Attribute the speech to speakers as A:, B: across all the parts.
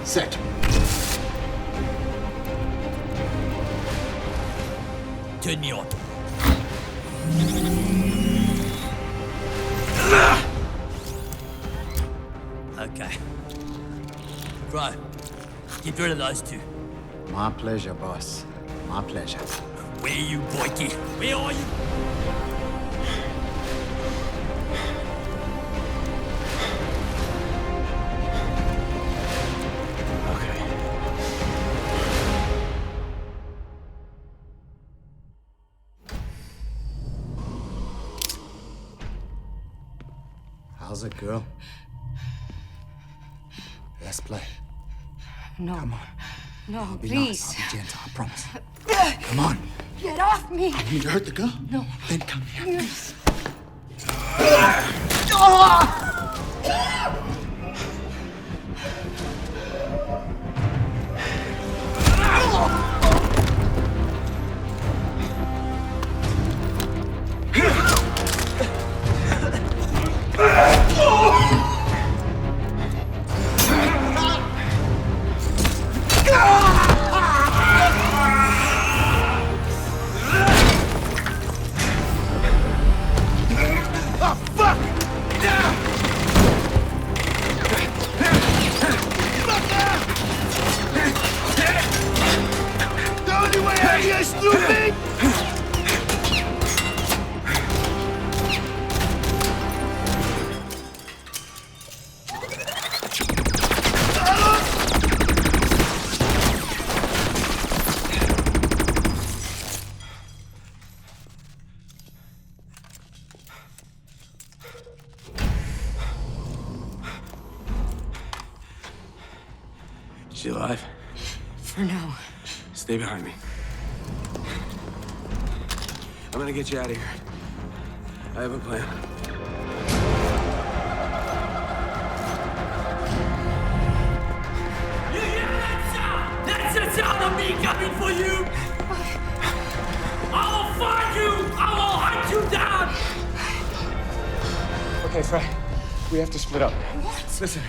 A: Set.
B: Turn me on. Okay. Bro, get rid of those two.
A: My pleasure, boss. My pleasure.
B: Where are you, boyki? Where are you?
A: How's it, girl? Let's play.
C: No.
A: Come on.
C: No,
A: I'll be
C: please.
A: nice. I'll be gentle, I promise. Come on.
C: Get off me!
A: You need to hurt the girl?
C: No.
A: Then come here.
C: Yes.
D: She alive?
C: For now.
D: Stay behind me. I'm gonna get you out of here. I have a plan.
B: You hear that sound? That's the sound of me coming for you! I will find you! I will hunt you down!
D: Okay, Fred. We have to split up.
C: What?
D: Listen,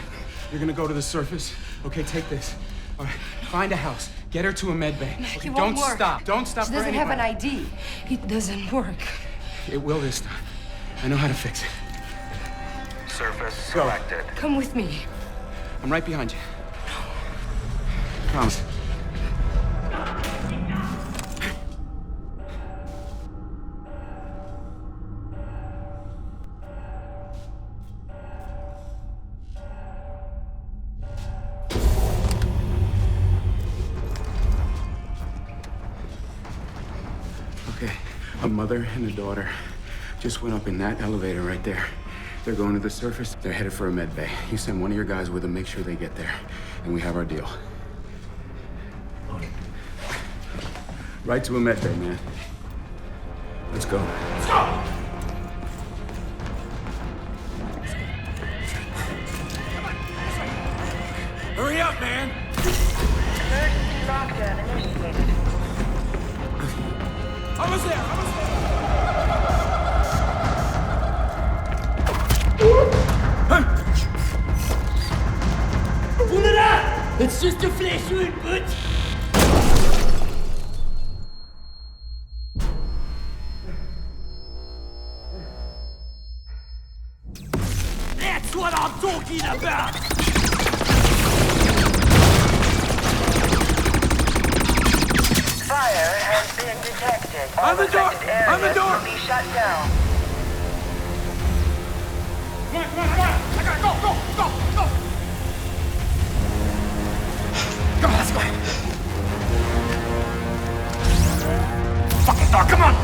D: you're gonna go to the surface. Okay, take this. All right, find a house. Get her to a med bay. Okay,
C: It
D: don't
C: won't work.
D: stop. Don't stop
C: She
D: for
C: doesn't have an
D: anybody.
C: ID. It doesn't work.
D: It will this time. I know how to fix it.
E: Surface selected.
C: Come with me.
D: I'm right behind you. Promise. Okay, a mother and a daughter just went up in that elevator right there. They're going to the surface. They're headed for a med bay. You send one of your guys with them, make sure they get there. And we have our deal. Right to a med bay, man. Let's go.
B: Let's go! Hurry up, man!
E: Emergency lockdown initiated.
B: Almost there! Almost there! Pull it out! It's just a flesh wound, but... That's what I'm talking about!
E: Fire has been detected. All
B: On the door!
E: affected areas
B: On the door!
E: will be shut down.
B: Come on, come on, come on! I gotta go, go, go, go! Come on, let's go! Fucking dog, come on!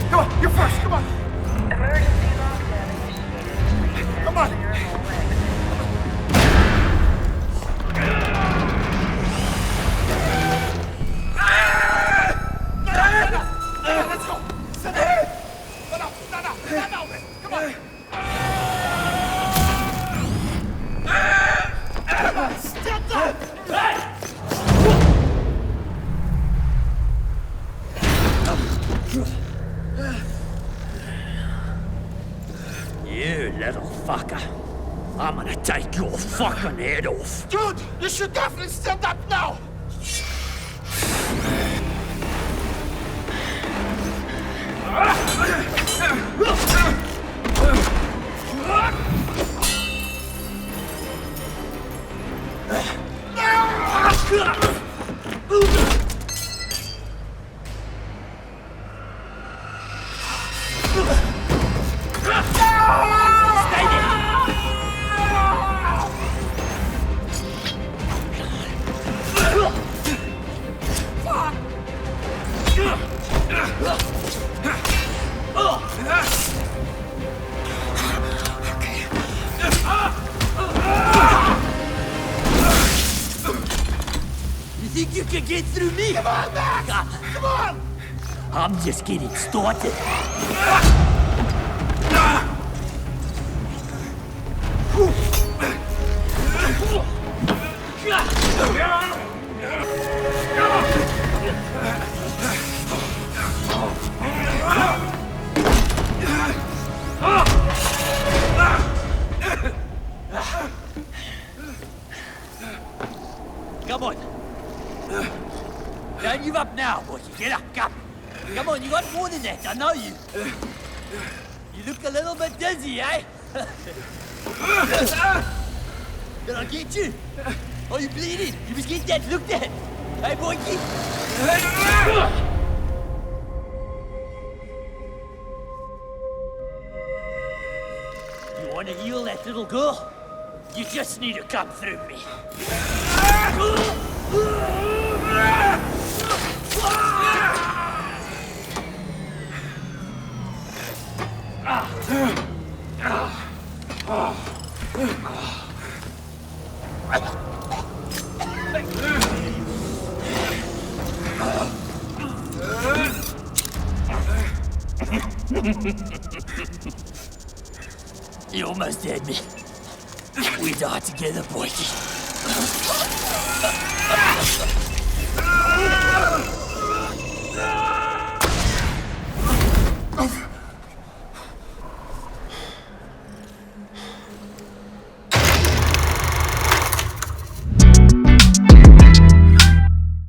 B: Come on, you're first, come on!
E: Emergency lockdown initiated.
B: Come on!
E: Urinal legs.
B: Let's go! Sit down! No, come on! I'm gonna take your fucking head off.
A: Dude, you should definitely stand up now!
B: You think you can get through me?
A: Come on, Max! Come on!
B: I'm just getting started. Come on. Don't give up now, boy. Get up, come. Come on, you got more than that, I know you. You look a little bit dizzy, eh? Did I get you? Are you bleeding? You must get that looked at. Hey, boyki. You want to heal that little girl? You just need to come through me. You almost had me. We die together, boyki.